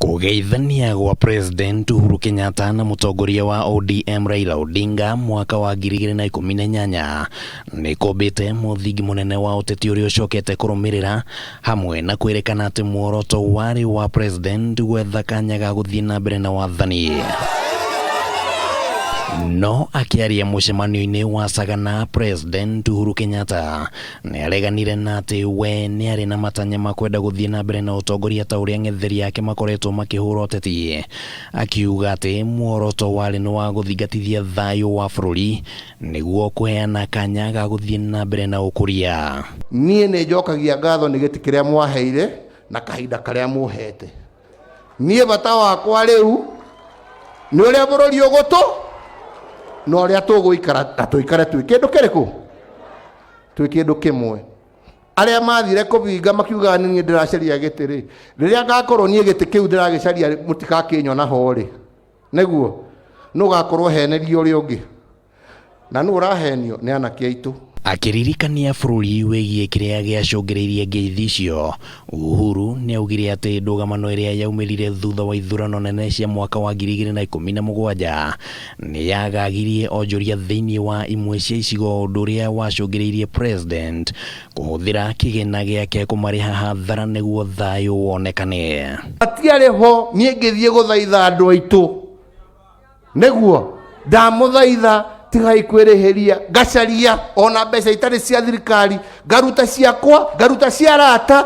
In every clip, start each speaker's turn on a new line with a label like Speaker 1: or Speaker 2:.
Speaker 1: Kugeithania gwa President Uhuru Kenyatta na mutongoria wa ODM Raila Odinga mwaka wa 2018 ni kumbite muthingi munene wa uteti uria ucokete kurumirira hamwe na kwerekana ati muoroto wari wa President gwetha kanya ga guthii na mbere na wathani. No akiaria mucemanio-ini wa Sagana, President Uhuru Kenyatta ni areganire na ati we ni ari na matanya ma kwenda guthii na mbere na utongoria ta uria ng'etheri yake makoretwo makihura uteti, akiuga ati muoroto wari ni wa guthingatithia thayu wa bururi niguo kuheana kanya ga guthii na mbere na ukuria.
Speaker 2: Nie ni njokagia ngatho ni giti kiria mwaheire na kahinda karia muhete. Nie bata wakwa riu ni uria bururi ugutu no ria tuguikara tuikare twi kindu kiriku twi kindu kimwe. Aria mathire kubinga makiuga ni ndiracaria giti ri riria ngakorwo nie giti kiu ndiragicaria mutikakinyona ho ri niguo no gakorwo henerio uri ungi na no urahenio ni anake aitu.
Speaker 1: Akiririkania bururi wigie kiria giacungiriirie ngeithi icio, Uhuru ni augire ati ndugamano iria yaumirire thutha wa ithurano nene cia mwaka wa 2017 ni yagagirie onjoria thiini wa imwe cia icigo undu uria wacungiriirie President kuhuthira kigena giake kumariha hathara niguo thayu wonekane.
Speaker 2: Atiare ho nie ngithie guthaitha andu aitu niguo ndamuthaitha tigai kwirihiria gacaria ona mbeca itari cia thirikari garuta ciakwa garuta cia rata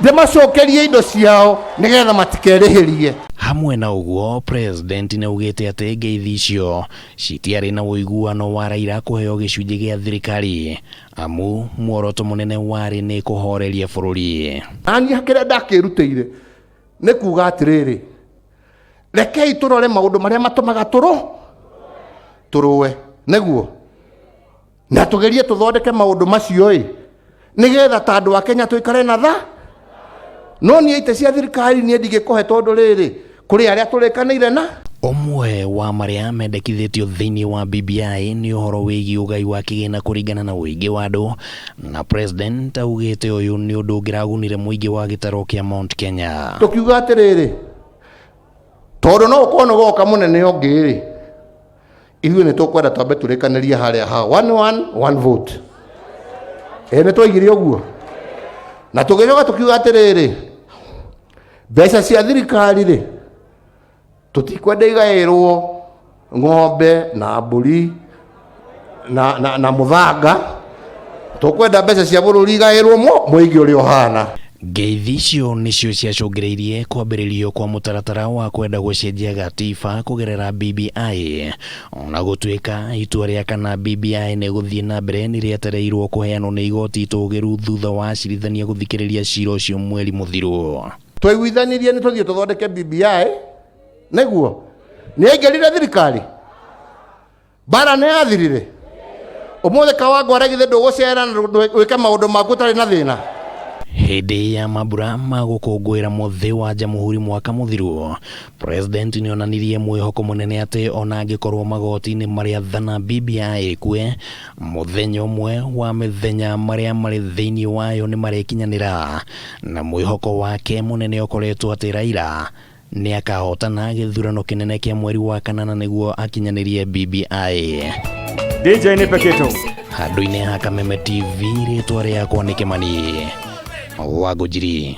Speaker 2: ndemacokerie indo ciao nigetha matikerihirie.
Speaker 1: Hamwe na uguo, President ni augite ati ngeithi icio citiari na uiguano wa Raila kuheo gicunji gia thirikari amu muoroto munene wari ni kuhoreria bururi.
Speaker 2: Ani hakira ndakirutire ni kuga atiriri rekei turore maundu maria matumaga turuwe niguo na tugerie tuthondeke maundu macio nigetha ta andu a Kenya tuikare na tha no nie ite cia thirikari nie ndigikuhe tondu riri kuri aria turikaniire na.
Speaker 1: Omwe wa maria mendekithitio thiini wa BBI ni uhoro wigi ugai wa kigina kuringana na uigi wa andu, na President augite uyu ni undu ngiragunire muingi wa gitaro kia Mount Kenya.
Speaker 2: Tukiuga atiriri tondu no ukono goka munene ongiri ithuĩ nĩ tũkwenda twambe tũrĩkanĩrie harĩa ha one vote nĩ twaigire ũguo na tũgĩcoka tũkiuga atĩrĩrĩ mbeca cia thirikari rĩ tũtikwenda igaĩrwo ng'ombe na mbũri na mũthanga, tũkwenda mbeca cia bũrũri igaĩrwo mũingĩ ũrĩa ũhana.
Speaker 1: Ngeithi icio nicio ciacungiriirie kwambĩrĩrio kwa mũtaratara wa kwenda gũcenjia gatiba kugerera BBI, ona gũtuĩka itua rĩa kana BBI nĩ gũthiĩ na mbere nĩ rĩetereirwo kũheanwo nĩ igoti itũgĩru thutha wa acirithania gũthikĩrĩria cira ũcio mweri mũthiru.
Speaker 2: Twaiguithanirie nĩ tũthiĩ tũthondeke BBI nĩguo nĩ aingĩrire thirikari bara nĩ yathirire ũmũthĩ Kawangũ aregithĩ ndũgũcera na wĩke maũndũ maku ũtarĩ na thĩna.
Speaker 1: Hindi ya mambura ma gũkũngũĩra muthi wa Jamhuri mwaka muthiru, President ni onanirie mwĩhoko munene ati ona angĩkorwo magoti-inĩ marĩa thana BBI kwe muthenya ũmwe wa mĩthenya marĩa marĩ thĩinĩ wayo nĩ marekinyanĩra, na mwĩhoko wake munene ũkoretwo ati Raila ni akahotana gĩthurano kĩnene kĩa mweri wa kanana nĩguo akinyanĩrie BBI.
Speaker 3: DJ nipe kitu
Speaker 1: Handũ-inĩ ha Kameme TV, rĩtwa rĩakwa nĩ Kimani Wangũnjiri.